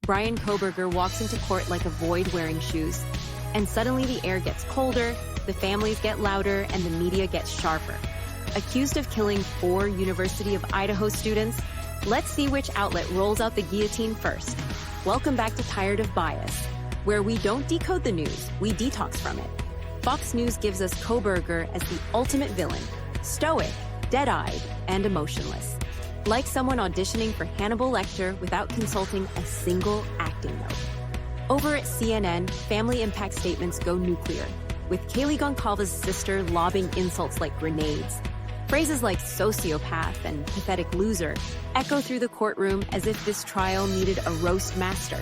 Brian Koberger walks into court like a void wearing shoes. And suddenly the air gets colder, the families get louder, and the media gets sharper. Accused of killing 4 University of Idaho students, let's see which outlet rolls out the guillotine first. Welcome back to Tired of Bias, where we don't decode the news, we detox from it. Fox News gives us Koberger as the ultimate villain, stoic, dead-eyed, and emotionless. Like someone auditioning for Hannibal Lecter without consulting a single acting note. Over at CNN, family impact statements go nuclear, with Kaylee Goncalves' sister lobbing insults like grenades. Phrases like sociopath and pathetic loser echo through the courtroom as if this trial needed a roast master.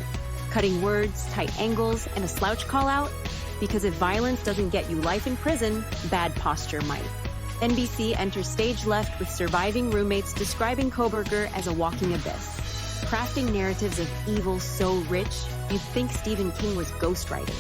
Cutting words, tight angles, and a slouch call-out, because if violence doesn't get you life in prison, bad posture might. NBC enters stage left with surviving roommates describing Koberger as a walking abyss. Crafting narratives of evil so rich, you'd think Stephen King was ghostwriting.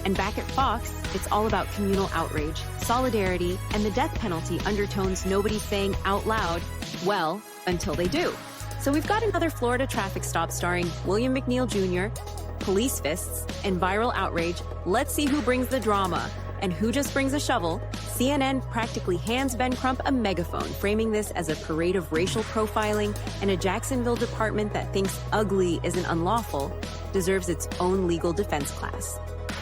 And back at Fox, it's all about communal outrage, solidarity, and the death penalty undertones nobody's saying out loud, well, until they do. So we've got another Florida traffic stop starring William McNeil Jr., police fists, and viral outrage. Let's see who brings the drama. And who just brings a shovel? CNN practically hands Ben Crump a megaphone, framing this as a parade of racial profiling, and a Jacksonville department that thinks ugly isn't unlawful deserves its own legal defense class.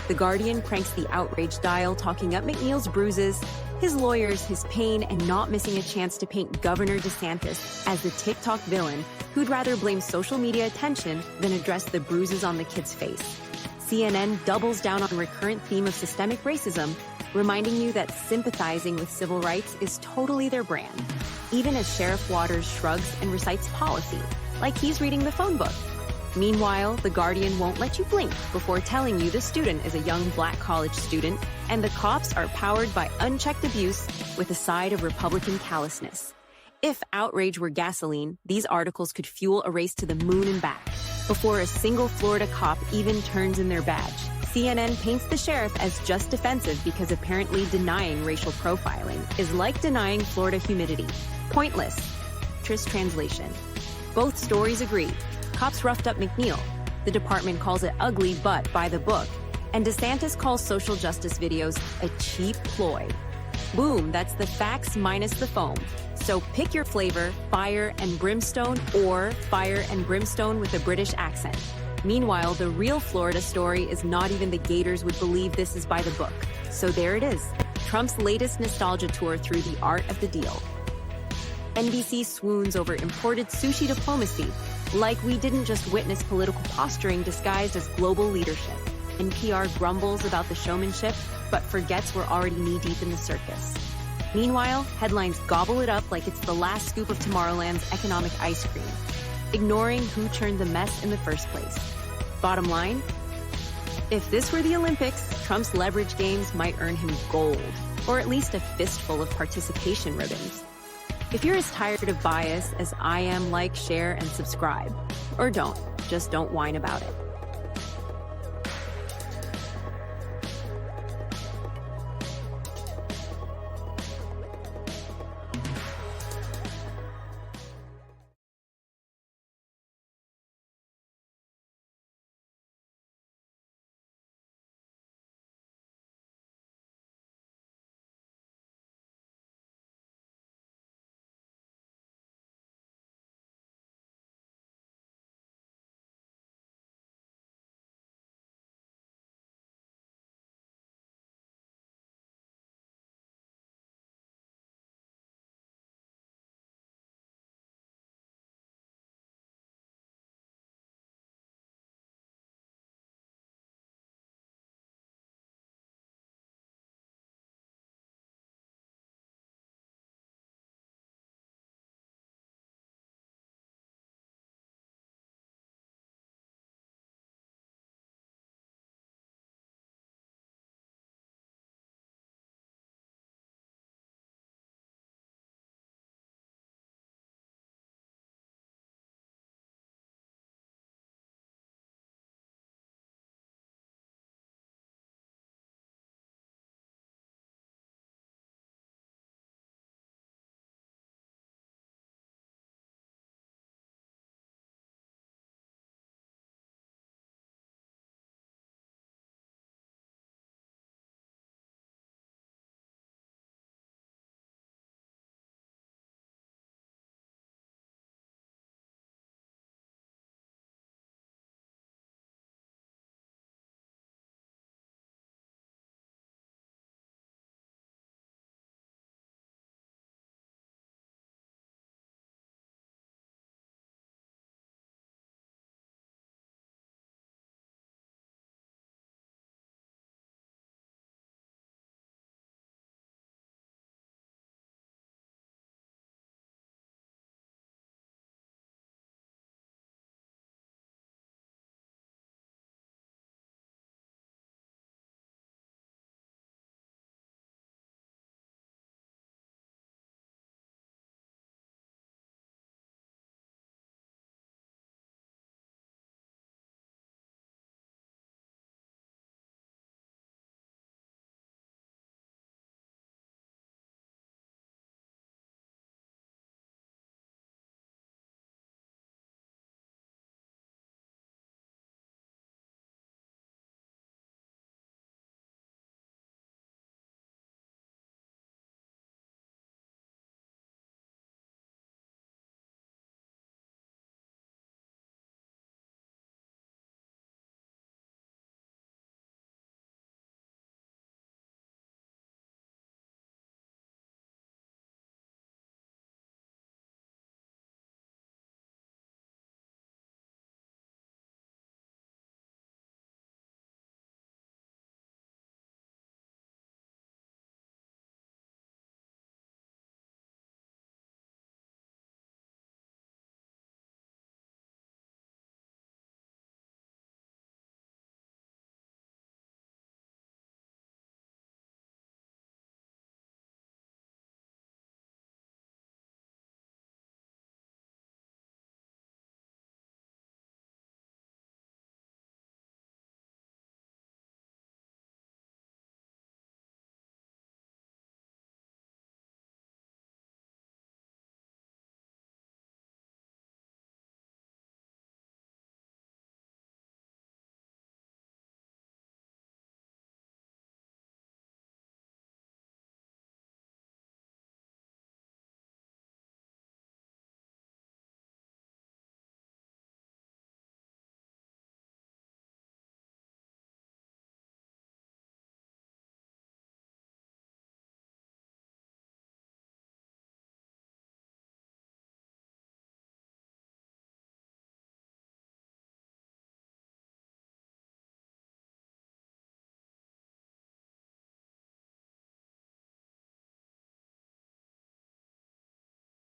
The Guardian cranks the outrage dial, talking up McNeil's bruises, his lawyers, his pain, and not missing a chance to paint Governor DeSantis as the TikTok villain who'd rather blame social media attention than address the bruises on the kid's face. CNN doubles down on a recurrent theme of systemic racism, reminding you that sympathizing with civil rights is totally their brand, even as Sheriff Waters shrugs and recites policy, like he's reading the phone book. Meanwhile, The Guardian won't let you blink before telling you the student is a young black college student, and the cops are powered by unchecked abuse with a side of Republican callousness. If outrage were gasoline, these articles could fuel a race to the moon and back, before a single Florida cop even turns in their badge. CNN paints the sheriff as just defensive because apparently denying racial profiling is like denying Florida humidity. Pointless. Translation. Both stories agree. Cops roughed up McNeil. The department calls it ugly but by the book. And DeSantis calls social justice videos a cheap ploy. Boom, that's the facts minus the foam. So pick your flavor, fire and brimstone, or fire and brimstone with a British accent. Meanwhile, the real Florida story is not even the Gators would believe this is by the book. So there it is, Trump's latest nostalgia tour through the art of the deal. NBC swoons over imported sushi diplomacy, like we didn't just witness political posturing disguised as global leadership. NPR grumbles about the showmanship, but forgets we're already knee-deep in the circus. Meanwhile, headlines gobble it up like it's the last scoop of Tomorrowland's economic ice cream, ignoring who churned the mess in the first place. Bottom line, if this were the Olympics, Trump's leverage games might earn him gold, or at least a fistful of participation ribbons. If you're as tired of bias as I am, like, share, and subscribe. Or don't. Just don't whine about it.